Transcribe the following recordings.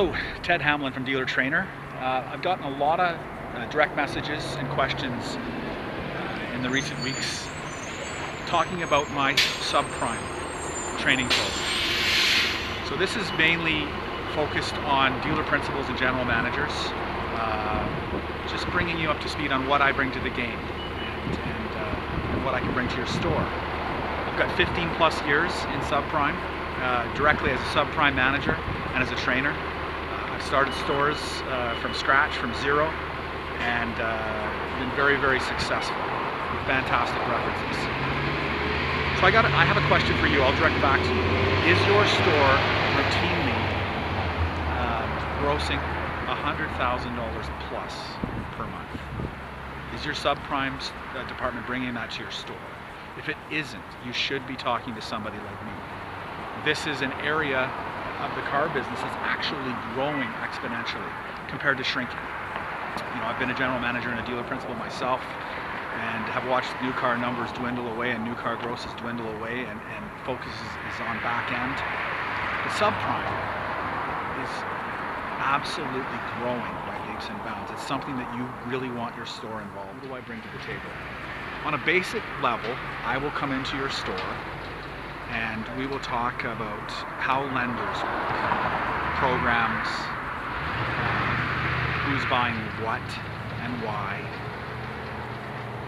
Hello, Ted Hamelin from Dealer Trainer. I've gotten a lot of direct messages and questions in the recent weeks talking about my subprime training program. So this is mainly focused on dealer principals and general managers, just bringing you up to speed on what I bring to the game and what I can bring to your store. I've got 15 plus years in subprime, directly as a subprime manager and as a trainer. I've started stores from scratch, from zero, and been very, very successful with fantastic references. So I have a question for you. I'll direct back to you. Is your store routinely grossing $100,000 plus per month? Is your subprime department bringing that to your store? If it isn't, you should be talking to somebody like me. This is an area of the car business that's actually growing exponentially compared to shrinking. You know, I've been a general manager and a dealer principal myself, and have watched new car numbers dwindle away and new car grosses dwindle away, and focus is on back end. The subprime is absolutely growing by leaps and bounds. It's something that you really want your store involved. What do I bring to the table? On a basic level, I will come into your store and we will talk about how lenders work, programs, who's buying what and why.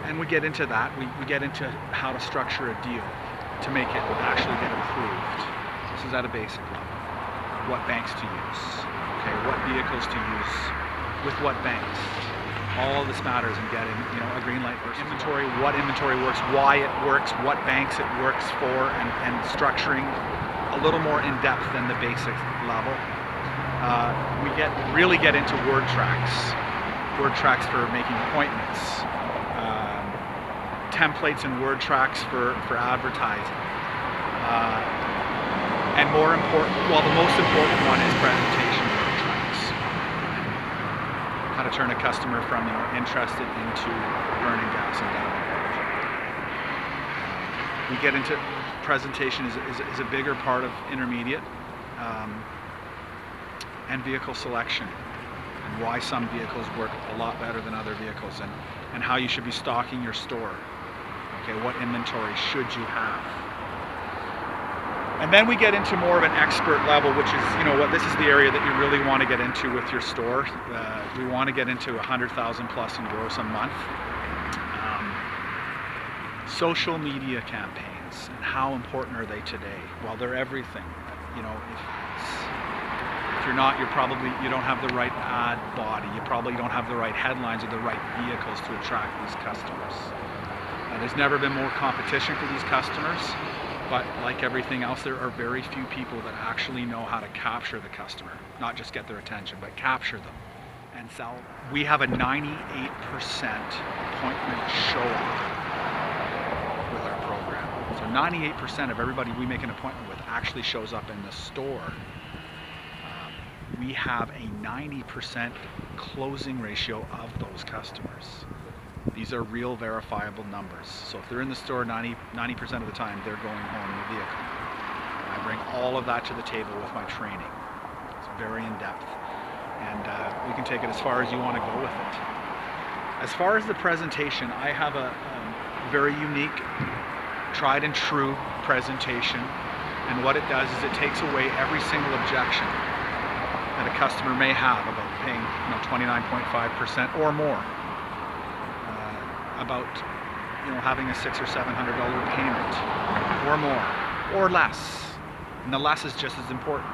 And we get into that. We get into how to structure a deal to make it actually get approved. This is at a basic level. What banks to use, okay, what vehicles to use, with what banks. All of this matters in getting, a green light versus inventory, what inventory works, why it works, what banks it works for, and structuring a little more in depth than the basic level. We really get into word tracks for making appointments, templates and word tracks for advertising, and the most important one is presentation word tracks. How to turn a customer from interested into burning gas and down. We get into presentation is a bigger part of intermediate, and vehicle selection, and why some vehicles work a lot better than other vehicles, and how you should be stocking your store. Okay, what inventory should you have? And then we get into more of an expert level, which is, this is the area that you really want to get into with your store. We want to get into 100,000 plus in gross a month. Social media campaigns, and how important are they today? Well, they're everything. If you're not, you don't have the right ad body. You probably don't have the right headlines or the right vehicles to attract these customers. There's never been more competition for these customers. But like everything else, there are very few people that actually know how to capture the customer, not just get their attention, but capture them and sell. We have a 98% appointment show-up with our program. So 98% of everybody we make an appointment with actually shows up in the store. We have a 90% closing ratio of those customers. These are real verifiable numbers. So if they're in the store 90% of the time, they're going home in the vehicle. I bring all of that to the table with my training. It's very in-depth, and we can take it as far as you want to go with it. As far as the presentation, I have a very unique, tried and true presentation, and what it does is it takes away every single objection that a customer may have about paying 29.5% or more. About having a $600 or $700 payment or more or less, and the less is just as important.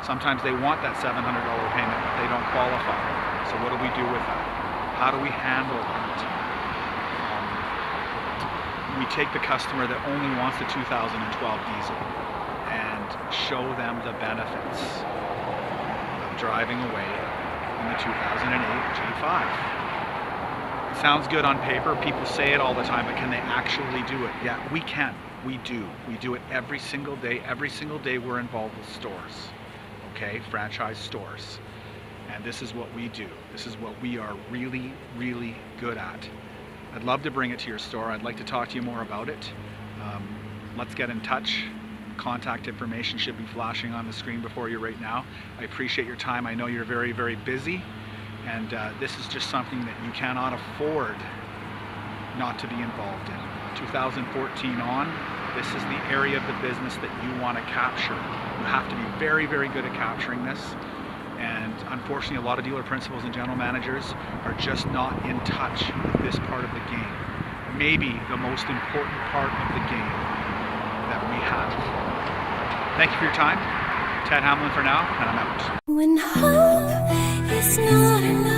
Sometimes they want that $700 payment, but they don't qualify. So what do we do with that? How do we handle that? We take the customer that only wants the 2012 diesel and show them the benefits of driving away in the 2008 G5. Sounds good on paper, people say it all the time, but can they actually do it? Yeah, we can. We do. We do it every single day. Every single day we're involved with stores, okay? Franchise stores. And this is what we do. This is what we are really, really good at. I'd love to bring it to your store. I'd like to talk to you more about it. Let's get in touch. contact information should be flashing on the screen before you right now. I appreciate your time. I know you're very, very busy, and this is just something that you cannot afford not to be involved in. 2014 on, this is the area of the business that you want to capture. You have to be very, very good at capturing this. And unfortunately, a lot of dealer principals and general managers are just not in touch with this part of the game. Maybe the most important part of the game that we have. Thank you for your time. Ted Hamelin for now, and I'm out. When hope is not enough.